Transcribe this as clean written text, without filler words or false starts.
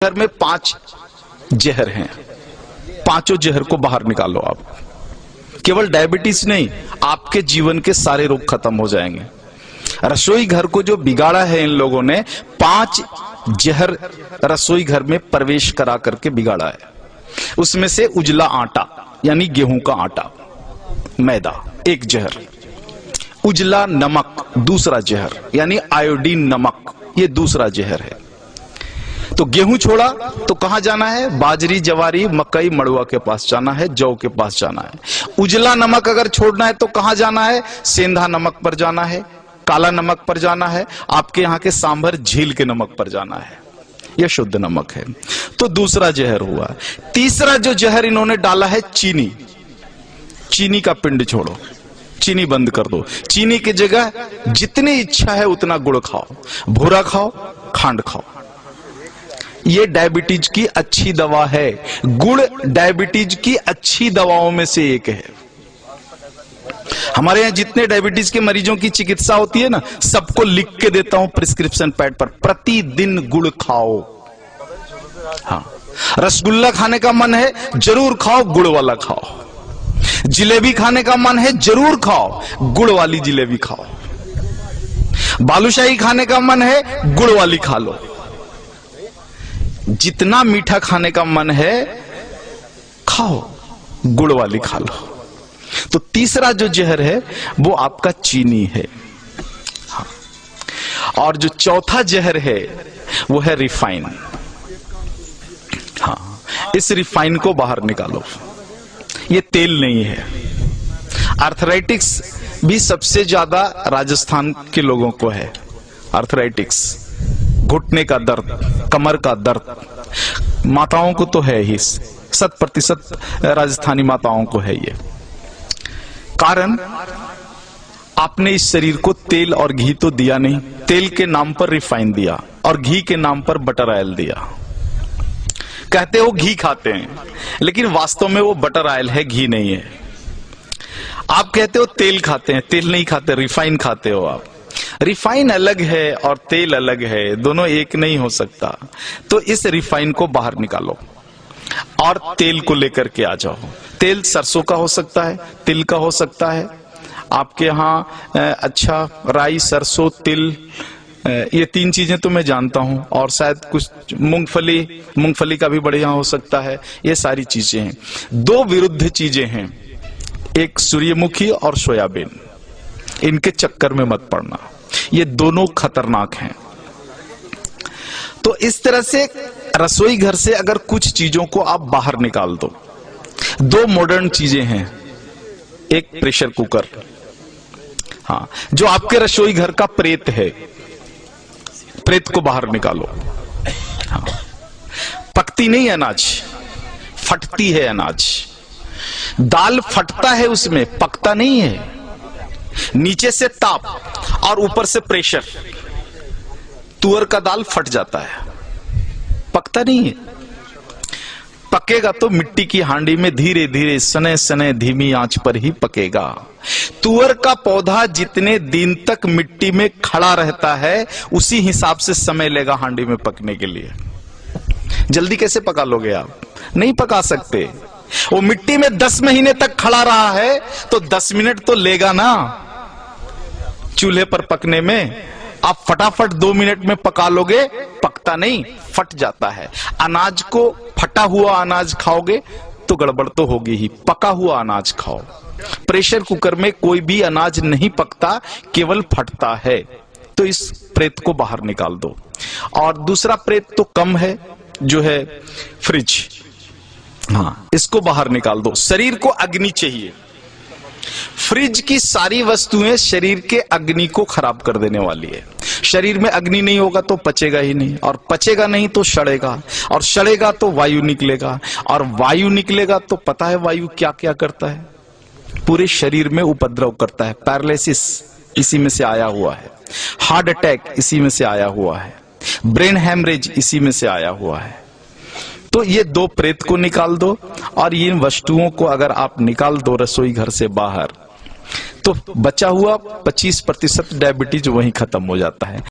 घर में 5 जहर हैं, पांचों जहर को बाहर निकालो आप। केवल डायबिटीज नहीं, आपके जीवन के सारे रोग खत्म हो जाएंगे। रसोई घर को जो बिगाड़ा है इन लोगों ने, 5 जहर रसोई घर में प्रवेश करा करके बिगाड़ा है। उसमें से उजला आटा यानी गेहूं का आटा, मैदा एक जहर, उजला नमक दूसरा जहर यानी आयोडीन नमक, ये दूसरा जहर है। तो गेहूं छोड़ा तो कहां जाना है? बाजरी, जवारी, मकई, मड़ुआ के पास जाना है, जौ के पास जाना है। उजला नमक अगर छोड़ना है तो कहां जाना है? सेंधा नमक पर जाना है, काला नमक पर जाना है, आपके यहां के सांभर झील के नमक पर जाना है। यह शुद्ध नमक है। तो दूसरा जहर हुआ। तीसरा जो जहर इन्होंने डाला है चीनी। चीनी का पिंड छोड़ो, चीनी बंद कर दो। चीनी की जगह जितनी इच्छा है उतना गुड़ खाओ, भूरा खाओ, खांड खाओ। ये डायबिटीज की अच्छी दवा है। गुड़ डायबिटीज की अच्छी दवाओं में से एक है। हमारे यहां जितने डायबिटीज के मरीजों की चिकित्सा होती है ना, सबको लिख के देता हूं प्रिस्क्रिप्शन पैड पर, प्रतिदिन गुड़ खाओ। हाँ, रसगुल्ला खाने का मन है जरूर खाओ, गुड़ वाला खाओ। जिलेबी खाने का मन है जरूर खाओ, गुड़ वाली जिलेबी खाओ। बालूशाही खाने का मन है, गुड़ वाली खा लो। जितना मीठा खाने का मन है खाओ, गुड़ वाली खा लो। तो तीसरा जो जहर है वो आपका चीनी है। हाँ। और जो चौथा जहर है वो है रिफाइन। हाँ, इस रिफाइन को बाहर निकालो। ये तेल नहीं है। आर्थराइटिक्स भी सबसे ज्यादा राजस्थान के लोगों को है। आर्थराइटिक्स, घुटने का दर्द, कमर का दर्द, माताओं को तो है ही, 100% राजस्थानी माताओं को है ये। कारण आपने इस शरीर को तेल और घी तो दिया नहीं, तेल के नाम पर रिफाइन दिया और घी के नाम पर बटर ऑयल दिया। कहते हो घी खाते हैं, लेकिन वास्तव में वो बटर ऑयल है, घी नहीं है। आप कहते हो तेल खाते हैं, तेल नहीं खाते, रिफाइन खाते हो आप। रिफाइन अलग है और तेल अलग है, दोनों एक नहीं हो सकता। तो इस रिफाइन को बाहर निकालो और तेल को लेकर के आ जाओ। तेल सरसों का हो सकता है, तिल का हो सकता है, आपके यहाँ अच्छा राई, सरसों, तिल, ये 3 चीजें तो मैं जानता हूं, और शायद कुछ मूंगफली का भी बढ़िया हो सकता है। ये सारी चीजें हैं। 2 विरुद्ध चीजें हैं, एक सूर्यमुखी और सोयाबीन। इनके चक्कर में मत पड़ना, ये दोनों खतरनाक हैं। तो इस तरह से रसोई घर से अगर कुछ चीजों को आप बाहर निकाल दो। 2 मॉडर्न चीजें हैं, एक प्रेशर कुकर, हाँ, जो आपके रसोई घर का प्रेत है, प्रेत को बाहर निकालो। हाँ, पकती नहीं अनाज, फटती है अनाज। दाल फटता है उसमें, पकता नहीं है। नीचे से ताप और ऊपर से प्रेशर, तुअर का दाल फट जाता है, पकता नहीं है। पकेगा तो मिट्टी की हांडी में धीरे धीरे, सने सने, धीमी आंच पर ही पकेगा। तुअर का पौधा जितने दिन तक मिट्टी में खड़ा रहता है, उसी हिसाब से समय लेगा हांडी में पकने के लिए। जल्दी कैसे पका लोगे आप? नहीं पका सकते। वो मिट्टी में 10 महीने तक खड़ा रहा है तो 10 मिनट तो लेगा ना चूल्हे पर पकने में। आप फटाफट 2 मिनट में पका लोगे, पकता नहीं, फट जाता है। अनाज को, फटा हुआ अनाज खाओगे तो गड़बड़ तो होगी ही, पका हुआ अनाज खाओ। प्रेशर कुकर में कोई भी अनाज नहीं पकता, केवल फटता है। तो इस प्रेत को बाहर निकाल दो। और दूसरा प्रेत तो कम है, जो है फ्रिज। हाँ, इसको बाहर निकाल दो। शरीर को अग्नि चाहिए। फ्रिज की सारी वस्तुएं शरीर के अग्नि को खराब कर देने वाली है। शरीर में अग्नि नहीं होगा तो पचेगा ही नहीं, और पचेगा नहीं तो सड़ेगा, और सड़ेगा तो वायु निकलेगा, और वायु निकलेगा तो पता है वायु क्या क्या करता है? पूरे शरीर में उपद्रव करता है। पैरालिसिस इसी में से आया हुआ है, हार्ट अटैक इसी में से आया हुआ है, ब्रेन हैमरेज इसी में से आया हुआ है। तो ये 2 प्रेत को निकाल दो, और इन वस्तुओं को अगर आप निकाल दो रसोई घर से बाहर, तो बचा हुआ 25% डायबिटीज वहीं खत्म हो जाता है।